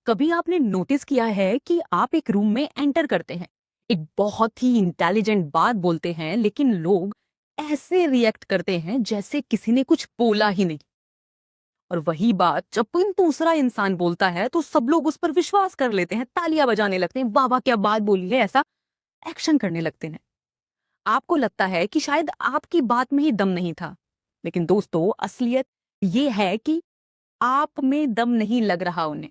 कभी आपने नोटिस किया है कि आप एक रूम में एंटर करते हैं, एक बहुत ही इंटेलिजेंट बात बोलते हैं, लेकिन लोग ऐसे रिएक्ट करते हैं जैसे किसी ने कुछ बोला ही नहीं। और वही बात जब कोई दूसरा इंसान बोलता है तो सब लोग उस पर विश्वास कर लेते हैं, तालियां बजाने लगते हैं, वाह वाह क्या बात बोली है, ऐसा एक्शन करने लगते हैं। आपको लगता है कि शायद आपकी बात में ही दम नहीं था, लेकिन दोस्तों असलियत ये है कि आप में दम नहीं लग रहा उन्हें,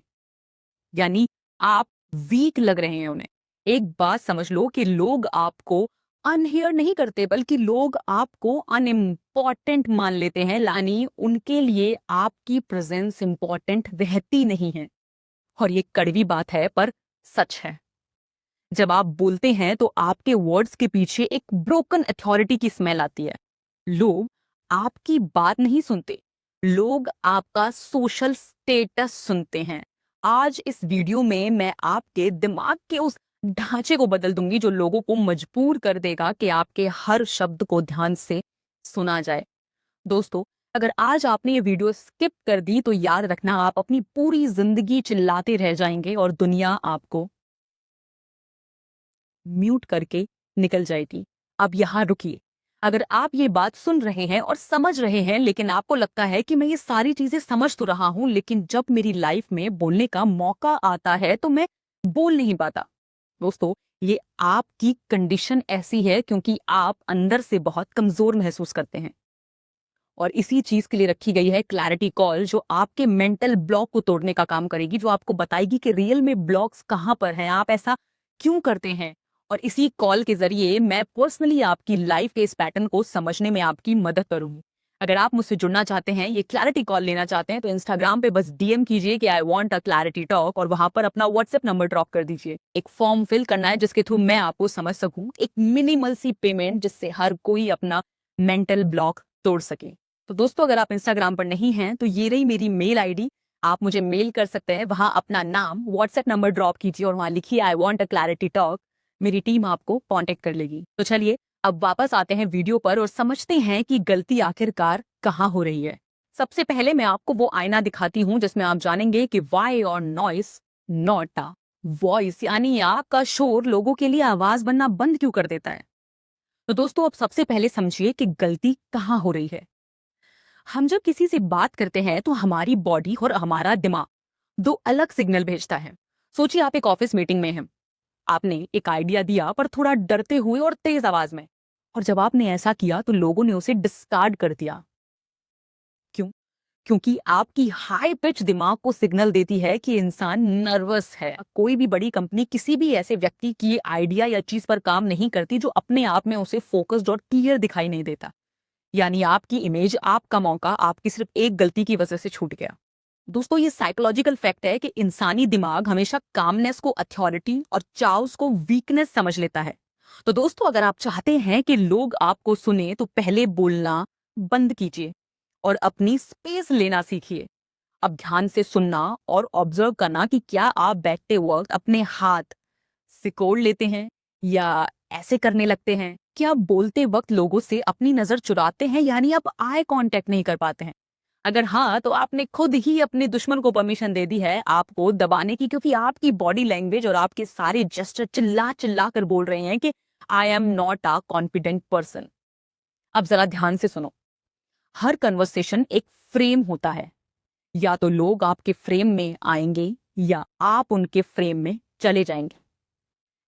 यानी आप वीक लग रहे हैं उन्हें। एक बात समझ लो कि लोग आपको अनहियर नहीं करते, बल्कि लोग आपको अनइम्पॉर्टेंट मान लेते हैं, यानी उनके लिए आपकी प्रेजेंस इंपॉर्टेंट रहती नहीं है। और ये कड़वी बात है पर सच है। जब आप बोलते हैं तो आपके वर्ड्स के पीछे एक ब्रोकन अथॉरिटी की स्मेल आती है। लोग आपकी बात नहीं सुनते, लोग आपका सोशल स्टेटस सुनते हैं। आज इस वीडियो में मैं आपके दिमाग के उस ढांचे को बदल दूंगी जो लोगों को मजबूर कर देगा कि आपके हर शब्द को ध्यान से सुना जाए। दोस्तों, अगर आज आपने ये वीडियो स्किप कर दी तो याद रखना, आप अपनी पूरी जिंदगी चिल्लाते रह जाएंगे और दुनिया आपको म्यूट करके निकल जाएगी। अब यहां रुकिए। अगर आप ये बात सुन रहे हैं और समझ रहे हैं, लेकिन आपको लगता है कि मैं ये सारी चीजें समझ तो रहा हूं, लेकिन जब मेरी लाइफ में बोलने का मौका आता है तो मैं बोल नहीं पाता। दोस्तों, ये आपकी कंडीशन ऐसी है क्योंकि आप अंदर से बहुत कमजोर महसूस करते हैं। और इसी चीज के लिए रखी गई है क्लैरिटी कॉल, जो आपके मेंटल ब्लॉक को तोड़ने का काम करेगी, जो आपको बताएगी कि रियल में ब्लॉक्स कहां पर हैं, आप ऐसा क्यों करते हैं। और इसी कॉल के जरिए मैं पर्सनली आपकी लाइफ के इस पैटर्न को समझने में आपकी मदद करूंगी। अगर आप मुझसे जुड़ना चाहते हैं, ये क्लैरिटी कॉल लेना चाहते हैं, तो इंस्टाग्राम पे बस डीएम कीजिए कि I want a clarity talk, और वहां पर अपना व्हाट्सएप नंबर ड्रॉप कर दीजिए। एक फॉर्म फिल करना है जिसके थ्रू मैं आपको समझ सकूं, एक मिनिमल सी पेमेंट जिससे हर कोई अपना मेंटल ब्लॉक तोड़ सके। तो दोस्तों, अगर आप इंस्टाग्राम पर नहीं हैं तो ये रही मेरी मेल आईडी, आप मुझे मेल कर सकते हैं। वहां अपना नाम, व्हाट्सएप नंबर ड्रॉप कीजिए और वहां लिखिए I want a clarity talk. मेरी टीम आपको कांटेक्ट कर लेगी। तो चलिए अब वापस आते हैं वीडियो पर और समझते हैं कि गलती आखिरकार कहाँ हो रही है। सबसे पहले मैं आपको वो आईना दिखाती हूँ जिसमें आप जानेंगे कि वाई और नॉइस नॉट अ वॉइस, यानी आग का शोर लोगों के लिए आवाज बनना बंद क्यों कर देता है। तो दोस्तों, अब सबसे पहले समझिए कि गलती कहाँ हो रही है। हम जब किसी से बात करते हैं तो हमारी बॉडी और हमारा दिमाग दो अलग सिग्नल भेजता है। सोचिए आप एक ऑफिस मीटिंग में हैं, आपने एक आइडिया दिया पर थोड़ा डरते हुए और तेज आवाज में, और जब आपने ऐसा किया तो लोगों ने उसे डिस्कार्ड कर दिया। क्यों? क्योंकि आपकी हाई पिच दिमाग को सिग्नल देती है कि इंसान नर्वस है। कोई भी बड़ी कंपनी किसी भी ऐसे व्यक्ति की आइडिया या चीज पर काम नहीं करती जो अपने आप में उसे फोकस्ड और क्लियर दिखाई नहीं देता। यानी आपकी इमेज, आपका मौका आपकी सिर्फ एक गलती की वजह से छूट गया। दोस्तों, ये साइकोलॉजिकल फैक्ट है कि इंसानी दिमाग हमेशा कामनेस को अथॉरिटी और चाउस को वीकनेस समझ लेता है। तो दोस्तों, अगर आप चाहते हैं कि लोग आपको सुने तो पहले बोलना बंद कीजिए और अपनी स्पेस लेना सीखिए। अब ध्यान से सुनना और ऑब्जर्व करना कि क्या आप बैठते वक्त अपने हाथ सिकोड़ लेते हैं या ऐसे करने लगते हैं। क्या आप बोलते वक्त लोगों से अपनी नजर चुराते हैं, यानी आप आई कांटेक्ट नहीं कर पाते हैं। अगर हाँ, तो आपने खुद ही अपने दुश्मन को परमिशन दे दी है आपको दबाने की, क्योंकि आपकी बॉडी लैंग्वेज और आपके सारे जेस्चर चिल्ला चिल्ला कर बोल रहे हैं कि I am not a confident person. अब जरा ध्यान से सुनो। हर कन्वर्सेशन एक फ्रेम होता है, या तो लोग आपके फ्रेम में आएंगे या आप उनके फ्रेम में चले जाएंगे।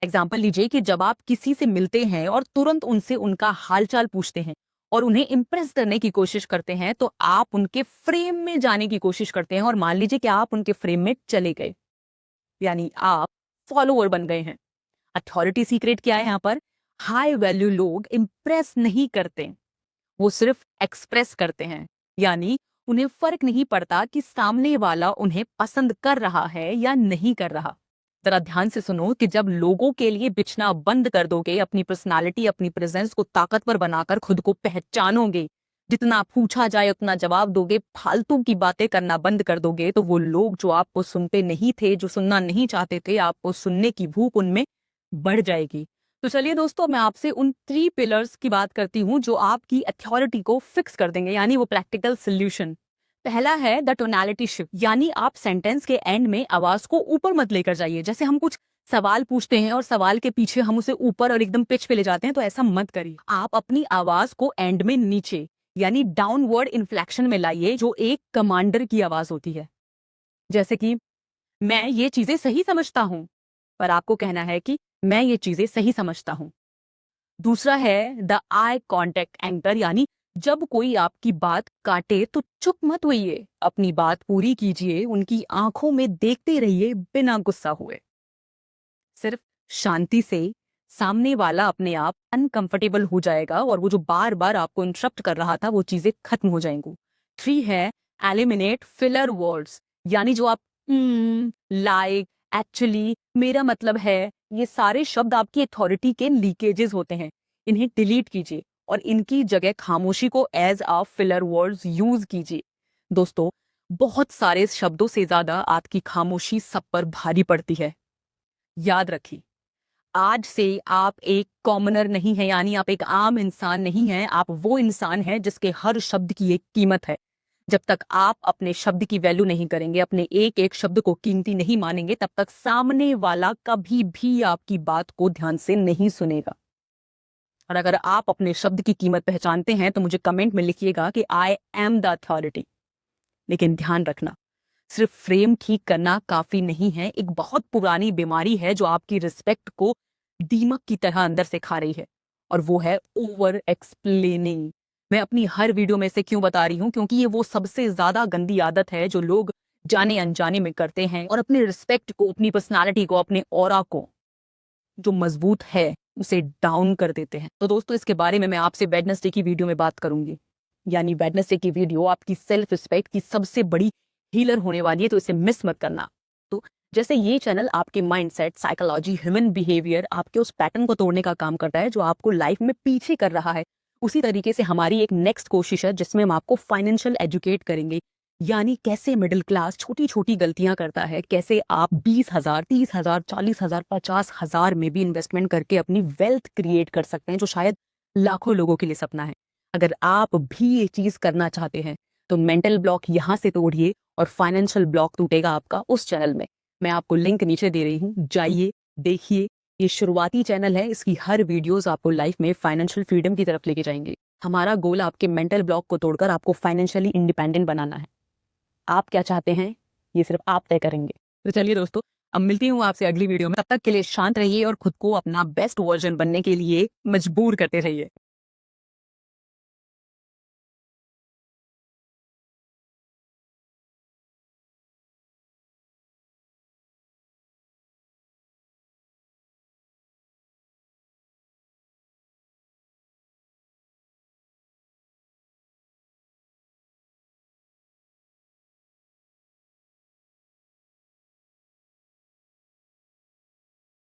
एग्जाम्पल लीजिए कि जब आप किसी से मिलते हैं और तुरंत उनसे उनका हालचाल पूछते हैं और उन्हें इंप्रेस करने की कोशिश करते हैं, तो आप उनके फ्रेम में जाने की कोशिश करते हैं, और मान लीजिए कि आप उनके फ्रेम में चले गए, यानी आप फॉलोअर बन गए हैं। अथॉरिटी सीक्रेट क्या है यहाँ पर? हाई वैल्यू लोग इंप्रेस नहीं करते, वो सिर्फ एक्सप्रेस करते हैं। यानी उन्हें फर्क नहीं पड़ता कि सामने वाला उन्हें पसंद कर रहा है या नहीं कर रहा। जरा ध्यान से सुनो कि जब लोगों के लिए बिछना बंद कर दोगे, अपनी पर्सनालिटी, अपनी प्रेजेंस को ताकतवर बनाकर खुद को पहचानोगे, जितना पूछा जाए उतना जवाब दोगे, फालतू की बातें करना बंद कर दोगे, तो वो लोग जो आपको सुनते नहीं थे, जो सुनना नहीं चाहते थे, आपको सुनने की भूख उनमें बढ़ जाएगी। तो चलिए दोस्तों, मैं आपसे उन 3 पिलर्स की बात करती हूँ जो आपकी अथॉरिटी को फिक्स कर देंगे, यानी वो प्रैक्टिकल सोल्यूशन। पहला है द टोनैलिटी शिफ्ट, यानी आप सेंटेंस के एंड में आवाज को ऊपर मत लेकर जाइए। जैसे हम कुछ सवाल पूछते हैं और सवाल के पीछे हम उसे ऊपर और एकदम पिच पे ले जाते हैं, तो ऐसा मत करिए। आप अपनी आवाज को एंड में नीचे यानी डाउनवर्ड इन्फ्लेक्शन में लाइए, जो एक कमांडर की आवाज होती है। जैसे कि मैं ये चीजें सही समझता हूं, पर आपको कहना है कि मैं ये चीजें सही समझता हूं। दूसरा है द आई कॉन्टेक्ट एंकर, यानी जब कोई आपकी बात काटे तो चुप मत होइए, अपनी बात पूरी कीजिए, उनकी आंखों में देखते रहिए बिना गुस्सा हुए। सिर्फ शांति से सामने वाला अपने आप अनकंफर्टेबल हो जाएगा और वो जो बार बार आपको इंटरप्ट कर रहा था वो चीजें खत्म हो जाएंगी। 3 है एलिमिनेट फिलर वर्ड्स, यानी जो आप लाइक, एक्चुअली, मेरा मतलब है, ये सारे शब्द आपकी अथॉरिटी के लीकेजेस होते हैं। इन्हें डिलीट कीजिए और इनकी जगह खामोशी को as a filler words use कीजिए। दोस्तों, बहुत सारे शब्दों से ज्यादा आपकी खामोशी सब पर भारी पड़ती है। याद रखिए, आज से आप एक कॉमनर नहीं है, यानी आप एक आम इंसान नहीं हैं, आप वो इंसान हैं जिसके हर शब्द की एक कीमत है। जब तक आप अपने शब्द की वैल्यू नहीं करेंगे, अपने एक एक शब्द को कीमती नहीं मानेंगे, तब तक सामने वाला कभी भी आपकी बात को ध्यान से नहीं सुनेगा। और अगर आप अपने शब्द की कीमत पहचानते हैं तो मुझे कमेंट में लिखिएगा कि आई एम द अथॉरिटी। लेकिन ध्यान रखना, सिर्फ फ्रेम ठीक करना काफी नहीं है। एक बहुत पुरानी बीमारी है जो आपकी रिस्पेक्ट को दीमक की तरह अंदर से खा रही है, और वो है ओवर एक्सप्लेनिंग। मैं अपनी हर वीडियो में से क्यों बता रही हूं, क्योंकि ये वो सबसे ज्यादा गंदी आदत है जो लोग जाने अनजाने में करते हैं, और अपने रिस्पेक्ट को, अपनी पर्सनालिटी को, अपने ऑरा को जो मजबूत है उसे डाउन कर देते हैं। तो दोस्तों, इसके बारे में मैं आपसे वेडनेसडे की वीडियो में बात करूंगी। यानी वेडनेसडे की वीडियो आपकी सेल्फ रिस्पेक्ट की सबसे बड़ी हीलर होने वाली है, तो इसे मिस मत करना। तो जैसे ये चैनल आपके माइंडसेट, साइकोलॉजी, ह्यूमन बिहेवियर, आपके उस पैटर्न को तोड़ने का काम करता है जो आपको लाइफ में पीछे कर रहा है, उसी तरीके से हमारी एक नेक्स्ट कोशिश है जिसमें हम आपको फाइनेंशियल एजुकेट करेंगे। यानी कैसे मिडिल क्लास छोटी छोटी गलतियां करता है, कैसे आप 20,000, 30,000, 40,000, 50,000 में भी इन्वेस्टमेंट करके अपनी वेल्थ क्रिएट कर सकते हैं, जो शायद लाखों लोगों के लिए सपना है। अगर आप भी ये चीज करना चाहते हैं तो मेंटल ब्लॉक यहाँ से तोड़िए और फाइनेंशियल ब्लॉक टूटेगा आपका उस चैनल में। मैं आपको लिंक नीचे दे रही हूँ, जाइए, देखिए। ये शुरुआती चैनल है, इसकी हर वीडियोस आपको लाइफ में फाइनेंशियल फ्रीडम की तरफ लेके जाएंगे। हमारा गोल आपके मेंटल ब्लॉक को तोड़कर आपको फाइनेंशियली इंडिपेंडेंट बनाना है। आप क्या चाहते हैं ये सिर्फ आप तय करेंगे। तो चलिए दोस्तों, अब मिलती हूँ आपसे अगली वीडियो में। तब तक के लिए शांत रहिए और खुद को अपना बेस्ट वर्जन बनने के लिए मजबूर करते रहिए।